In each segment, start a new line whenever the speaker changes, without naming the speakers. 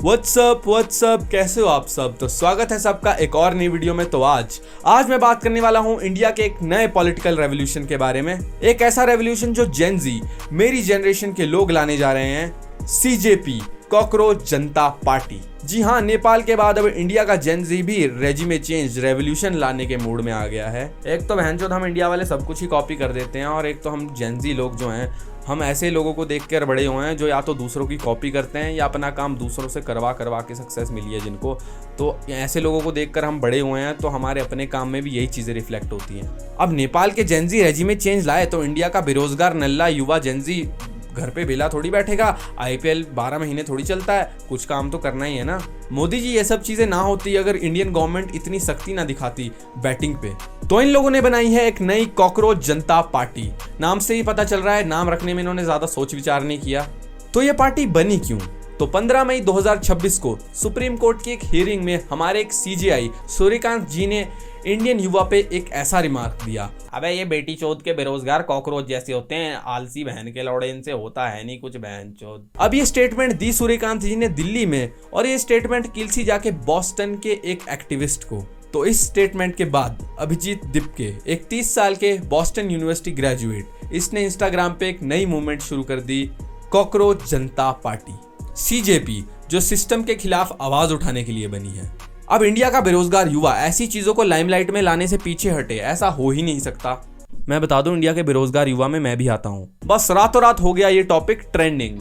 WhatsApp कैसे हो आप सब। तो स्वागत है सबका एक और नई वीडियो में। तो आज मैं बात करने वाला हूं इंडिया के एक नए पॉलिटिकल रेवोल्यूशन के बारे में। एक ऐसा रेवोल्यूशन जो जेन जी, मेरी जनरेशन के लोग लाने जा रहे हैं। सीजेपी, कॉकरोच जनता पार्टी। जी हाँ, नेपाल के बाद अब इंडिया का जेन जी भी रेजिमे चेंज, रेवोल्यूशन लाने के मूड में आ गया है। एक तो बहनचोद हम इंडिया वाले सब कुछ ही कॉपी कर देते हैं, और एक तो हम जेन जी लोग जो हैं, हम ऐसे लोगों को देख कर बड़े हुए हैं जो या तो दूसरों की कॉपी करते हैं या अपना काम दूसरों से करवा के सक्सेस मिली है जिनको। तो ऐसे लोगों को देखकर हम बड़े हुए हैं, तो हमारे अपने काम में भी यही चीज़ें रिफ्लेक्ट होती हैं। अब नेपाल के जेन जी रेजिमे चेंज लाए तो इंडिया का बेरोजगार नल्ला युवा जेन जी घर पे बेला थोड़ी बैठेगा। आईपीएल 12 महीने थोड़ी चलता है, कुछ काम तो करना ही है ना। मोदी जी, ये सब चीजें ना होती अगर इंडियन गवर्नमेंट इतनी सख्ती ना दिखाती बैटिंग पे, तो इन लोगों ने बनाई है एक नई कॉकरोच जनता पार्टी। नाम से ही पता चल रहा है, नाम रखने में इन्होंने ज्यादा सोच विचार नहीं किया। तो ये पार्टी बनी क्यों? तो 15 मई 2026 को सुप्रीम कोर्ट की एक हियरिंग में हमारे एक सीजेआई सूर्यकांत जी ने इंडियन युवा पे एक ऐसा रिमार्क दिया, अबे ये बेटी चोद के बेरोजगार कॉकरोच जैसे होते हैं, आलसी बहन के लौड़े, इनसे होता है नहीं कुछ बहन चोद। अब ये स्टेटमेंट दी सूर्यकांत जी ने दिल्ली में, और ये स्टेटमेंट किलसी जाके बॉस्टन के एक एक्टिविस्ट को। तो इस स्टेटमेंट के बाद अभिजीत दिपके, एक 30 साल के बॉस्टन यूनिवर्सिटी ग्रेजुएट, इसने इंस्टाग्राम पे एक नई मूवमेंट शुरू कर दी, कॉकरोच जनता पार्टी, सीजेपी, जो सिस्टम के खिलाफ आवाज उठाने के लिए बनी है। अब इंडिया का बेरोजगार युवा ऐसी चीजों को लाइमलाइट में लाने से पीछे हटे, ऐसा हो ही नहीं सकता। मैं बता दूं, इंडिया के बेरोजगार युवा में मैं भी आता हूं। बस रातों रात हो गया ये टॉपिक ट्रेंडिंग।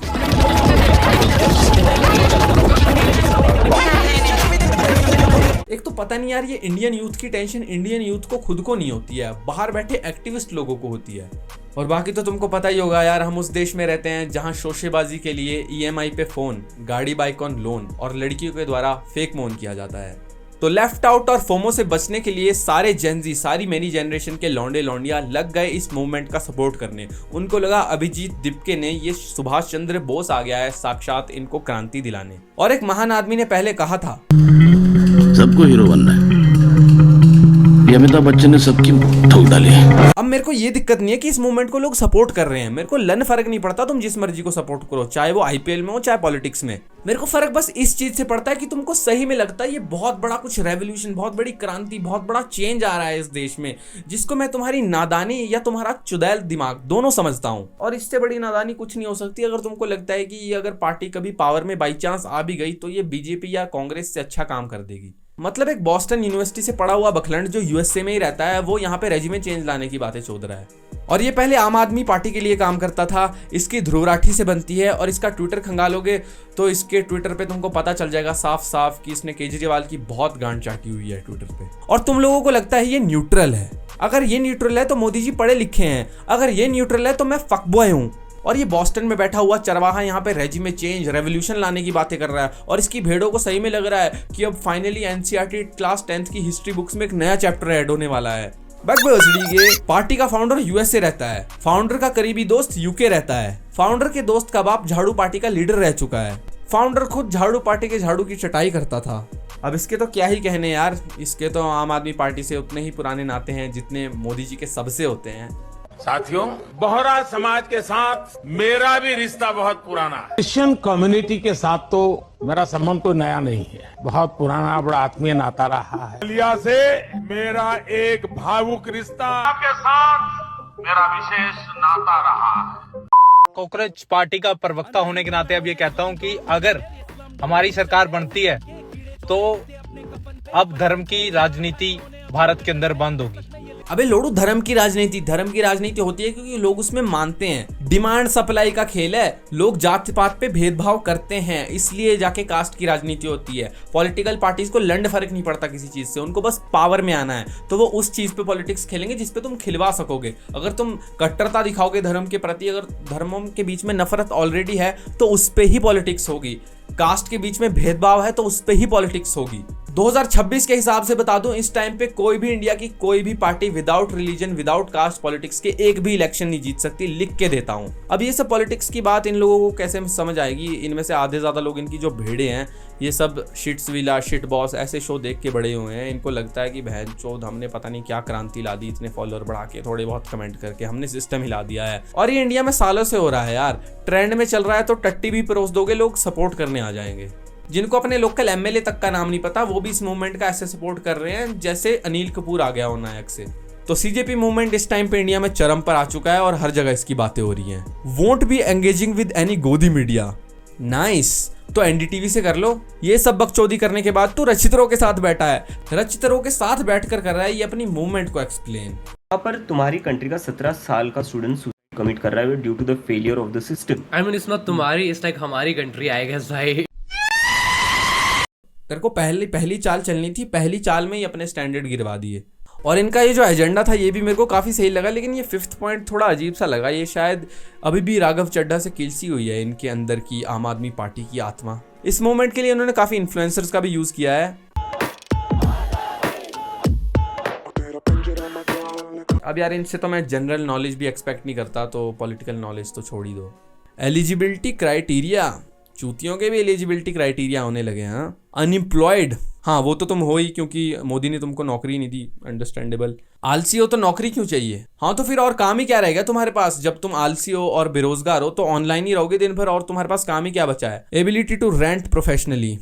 एक तो पता नहीं यार, ये इंडियन यूथ की टेंशन इंडियन यूथ को खुद को नहीं होती है, बाहर बैठे एक्टिविस्ट लोगों को होती है। और बाकी तो तुमको पता ही होगा यार, हम उस देश में रहते हैं जहां शोशेबाजी के लिए ईएमआई पे फोन, गाड़ी बाइक ऑन लोन और लड़कियों के द्वारा फेक मोन किया जाता है। तो लेफ्ट आउट और फोमो से बचने के लिए सारे जेन जी, सारी मेरी जनरेशन के लौंडे लौंडिया लग गए इस मूवमेंट का सपोर्ट करने। उनको लगा अभिजीत दिपके ने, ये सुभाष चंद्र बोस आ गया है साक्षात इनको क्रांति दिलाने। और एक महान आदमी ने पहले कहा था,
सबको हीरो बनना है। अमिताभ बच्चन ने सबकी ठोक डाली।
अब मेरे को ये दिक्कत नहीं है कि इस मूवमेंट को लोग सपोर्ट कर रहे हैं, मेरे को लन फर्क नहीं पड़ता, तुम जिस मर्जी को सपोर्ट करो, चाहे वो आईपीएल में हो चाहे पॉलिटिक्स में। मेरे को फर्क बस इस चीज से पड़ता है कि तुमको सही में लगता है ये बहुत बड़ा कुछ रेवोल्यूशन, बहुत बड़ी क्रांति, बहुत बड़ा चेंज आ रहा है इस देश में, जिसको मैं तुम्हारी नादानी या तुम्हारा चुड़ैल दिमाग दोनों समझता हूँ। और इससे बड़ी नादानी कुछ नहीं हो सकती अगर तुमको लगता है कि ये अगर पार्टी कभी पावर में बाई चांस आ भी गई तो ये बीजेपी या कांग्रेस से अच्छा काम कर देगी। मतलब एक बॉस्टन यूनिवर्सिटी से पढ़ा हुआ बखलंड जो यूएसए में ही रहता है, वो यहाँ पे रेजिमे चेंज लाने की बातें चोद रहा है। और ये पहले आम आदमी पार्टी के लिए काम करता था, इसकी ध्रुव राठी से बनती है, और इसका ट्विटर खंगालोगे तो इसके ट्विटर पे तुमको पता चल जाएगा साफ साफ कि इसने केजरीवाल की बहुत गांड चाटी हुई है ट्विटर पे। और तुम लोगों को लगता है ये न्यूट्रल है। अगर ये न्यूट्रल है तो मोदी जी पढ़े लिखे हैं, अगर ये न्यूट्रल है तो मैं फकबॉय हूँ। और ये बॉस्टन में बैठा हुआ चरवाहा यहाँ पे रेजिमे चेंज, रेवोल्यूशन लाने की बातें कर रहा है, और इसकी भेड़ों को सही में लग रहा है कि अब फाइनली एनसीईआरटी क्लास 10th की हिस्ट्री बुक्स में एक नया चैप्टर ऐड होने वाला है। पार्टी का फाउंडर यूएसए रहता है, फाउंडर का करीबी दोस्त यूके रहता है, फाउंडर के दोस्त का बाप झाड़ू पार्टी का लीडर रह चुका है, फाउंडर खुद झाड़ू पार्टी के झाड़ू की चटाई करता था। अब इसके तो क्या ही कहने यार, इसके तो आम आदमी पार्टी से उतने ही पुराने नाते हैं जितने मोदी जी के सबसे होते हैं।
साथियों, बोहरा समाज के साथ मेरा भी रिश्ता बहुत पुराना है।
क्रिश्चियन कम्युनिटी के साथ तो मेरा संबंध कोई नया नहीं है, बहुत पुराना बड़ा आत्मीय नाता रहा है।
इंडिया से मेरा एक भावुक रिश्ता के साथ मेरा विशेष नाता रहा है।
कॉकरोच पार्टी का प्रवक्ता होने के नाते अब ये कहता हूं कि अगर हमारी सरकार बनती है तो अब धर्म की राजनीति भारत के अंदर बंद होगी।
अबे लोडू, धर्म की राजनीति होती है क्योंकि लोग उसमें मानते हैं। डिमांड सप्लाई का खेल है, लोग जात पात पे भेदभाव करते हैं, इसलिए जाके कास्ट की राजनीति होती है। पॉलिटिकल पार्टीज को लंड फर्क नहीं पड़ता किसी चीज से, उनको बस पावर में आना है, तो वो उस चीज पे पॉलिटिक्स खेलेंगे जिस पे तुम खिलवा सकोगे। अगर तुम कट्टरता दिखाओगे धर्म के प्रति, अगर धर्मों के बीच में नफरत ऑलरेडी है तो उस पे ही पॉलिटिक्स होगी। कास्ट के बीच में भेदभाव है तो उस पे ही पॉलिटिक्स होगी। 2026 के हिसाब से बता दूं, इस टाइम पे कोई भी इंडिया की कोई भी party without religion, without caste politics के एक भी इलेक्शन नहीं जीत सकती, लिख के देता हूं। अब ये सब पॉलिटिक्स की बात इन लोगों को कैसे समझ आएगी? इनमें से आधे ज्यादा लोग, इनकी जो भेड़े हैं, ये सब शिट्स विला, शिट बॉस ऐसे शो देख के बड़े हुए हैं। इनको लगता है कि बहन चोद हमने पता नहीं क्या क्रांति ला दी, इतने फॉलोअर बढ़ा के, थोड़े बहुत कमेंट करके हमने सिस्टम हिला दिया है। और ये इंडिया में सालों से हो रहा है यार, ट्रेंड में चल रहा है तो टट्टी भी परोस दोगे, लोग सपोर्ट करने आ जाएंगे। जिनको अपने लोकल एमएलए तक का नाम नहीं पता वो भी इस मूवमेंट का ऐसे सपोर्ट कर रहे हैं जैसे अनिल कपूर आ गया हो नायक से। तो सीजेपी मूवमेंट इस टाइम पे इंडिया में चरम पर आ चुका है और हर जगह इसकी बातें हो रही हैं। Won't be engaging with any गोदी मीडिया। नाइस, तो एनडीटीवी से कर लो। ये सब बकचोदी करने के बाद तू रचितरों के साथ बैठा है, रचितरों के साथ बैठकर कर रहा है ये अपनी मूवमेंट को एक्सप्लेन।
यहाँ पर तुम्हारी कंट्री का 17 साल का स्टूडेंट सुसाइड कमिट कर रहा है due to the failure of the system.
I mean, it's not तुम्हारी, it's like हमारी कंट्री, I guess भाई।
तेरे को पहली चाल चलनी थी, पहली चाल में ही अपने स्टैंडर्ड गिरवा दिए। और इनका ये जो एजेंडा था ये भी मेरे को काफ़ी सही लगा, लेकिन ये 5th पॉइंट थोड़ा अजीब सा लगा। ये शायद अभी भी राघव चड्ढा से किलसी हुई है इनके अंदर की आम आदमी पार्टी की आत्मा। इस मूवमेंट के लिए उन्होंने काफ़ी इन्फ्लुएंसर्स का भी यूज़ किया है। अब यार इनसे तो मैं जनरल नॉलेज भी एक्सपेक्ट नहीं करता, तो पॉलिटिकल नॉलेज तो छोड़ ही दो। एलिजिबिलिटी क्राइटेरिया, चूतियों के भी एलिजिबिलिटी क्राइटेरिया होने लगे हैं। अनएम्प्लॉयड, हाँ वो तो तुम हो ही क्योंकि मोदी ने तुमको नौकरी नहीं दी, अंडरस्टैंडेबल। आलसी हो तो नौकरी क्यों चाहिए? हाँ तो फिर और काम ही क्या रहेगा तुम्हारे पास? जब तुम आलसी हो और बेरोजगार हो तो ऑनलाइन ही रहोगे दिन भर, और तुम्हारे पास काम ही क्या बचा है? एबिलिटी टू रेंट प्रोफेशनली,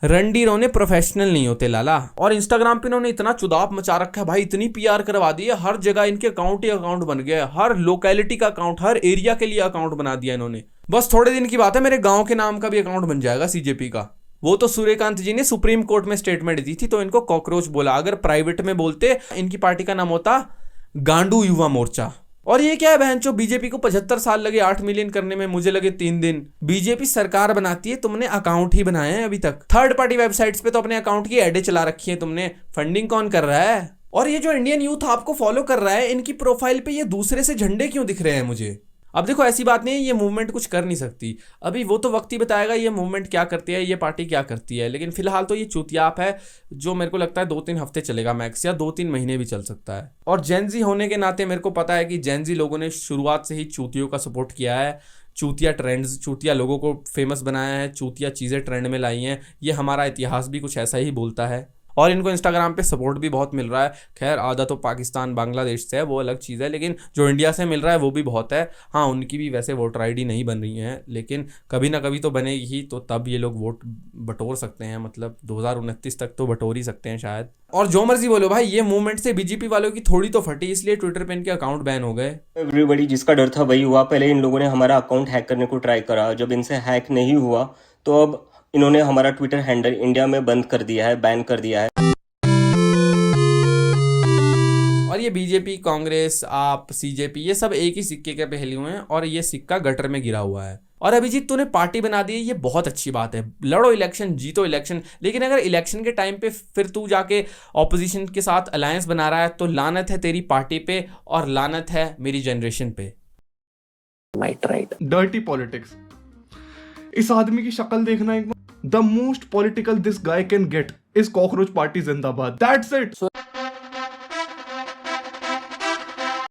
रंडी रोने प्रोफेशनल नहीं होते लाला। और इंस्टाग्राम पे इन्होंने इतना चुदाप मचा रखा है भाई, इतनी पीआर करवा दी है, हर जगह इनके अकाउंट ही अकाउंट बन गया है, हर लोकेलिटी का अकाउंट, हर एरिया के लिए अकाउंट बना दिया इन्होंने। बस थोड़े दिन की बात है मेरे गांव के नाम का भी अकाउंट बन जाएगा सीजेपी का। वो तो सूर्यकांत जी ने सुप्रीम कोर्ट में स्टेटमेंट दी थी तो इनको कॉकरोच बोला, अगर प्राइवेट में बोलते इनकी पार्टी का नाम होता गांडू युवा मोर्चा। और ये क्या है बहनचो, बीजेपी को 75 साल लगे 8 मिलियन करने में, मुझे लगे 3 दिन। बीजेपी सरकार बनाती है, तुमने अकाउंट ही बनाए हैं अभी तक। थर्ड पार्टी वेबसाइट्स पे तो अपने अकाउंट की एडें चला रखी है तुमने, फंडिंग कौन कर रहा है? और ये जो इंडियन यूथ आपको फॉलो कर रहा है, इनकी प्रोफाइल पे ये दूसरे से झंडे क्यों दिख रहे हैं मुझे? अब देखो ऐसी बात नहीं है ये मूवमेंट कुछ कर नहीं सकती, अभी वो तो वक्त ही बताएगा ये मूवमेंट क्या करती है, ये पार्टी क्या करती है। लेकिन फिलहाल तो ये चूतियाप है जो मेरे को लगता है 2-3 हफ्ते चलेगा मैक्स, या 2-3 महीने भी चल सकता है। और जेनजी होने के नाते मेरे को पता है कि जेनजी लोगों ने शुरुआत से ही चूतियों का सपोर्ट किया है, चूतिया ट्रेंड्स, चूतिया लोगों को फेमस बनाया है, चूतिया चीज़ें ट्रेंड में लाई हैं। ये हमारा इतिहास भी कुछ ऐसा ही बोलता है और इनको इंस्टाग्राम पे सपोर्ट भी बहुत मिल रहा है। खैर आधा तो पाकिस्तान बांग्लादेश से है, वो अलग चीज़ है, लेकिन जो इंडिया से मिल रहा है वो भी बहुत है। हाँ उनकी भी वैसे वोटर आईडी नहीं बन रही है, लेकिन कभी ना कभी तो बनेगी ही, तो तब ये लोग वोट बटोर सकते हैं, मतलब 2029 तक तो बटोर ही सकते हैं शायद। और जो मर्जी बोलो भाई, ये मूवमेंट से बीजेपी वालों की थोड़ी तो फटी, इसलिए ट्विटर पे इनके अकाउंट बैन हो गए।
एवरीबॉडी जिसका डर था वही हुआ। पहले इन लोगों ने हमारा अकाउंट हैक करने को ट्राई करा, जब इनसे हैक नहीं हुआ तो अब इन्होंने हमारा ट्विटर हैंडल इंडिया में बंद कर दिया है, बैन कर दिया है।
और ये बीजेपी, कांग्रेस, आप, सीजेपी, ये सब एक ही सिक्के के पहलू हैं और ये सिक्का गटर में गिरा हुआ है। और अभिजीत तूने पार्टी बना दी है, ये बहुत अच्छी बात है, लड़ो इलेक्शन, जीतो इलेक्शन, लेकिन अगर इलेक्शन के टाइम पे फिर तू जाके ऑपोजिशन के साथ अलायंस बना रहा है तो लानत है तेरी पार्टी पे और लानत है मेरी जनरेशन पे।
डर्टी पॉलिटिक्स, इस आदमी की शक्ल देखना एक बार। The most political this guy can get is cockroach party जिंदाबाद, दैट्स इट।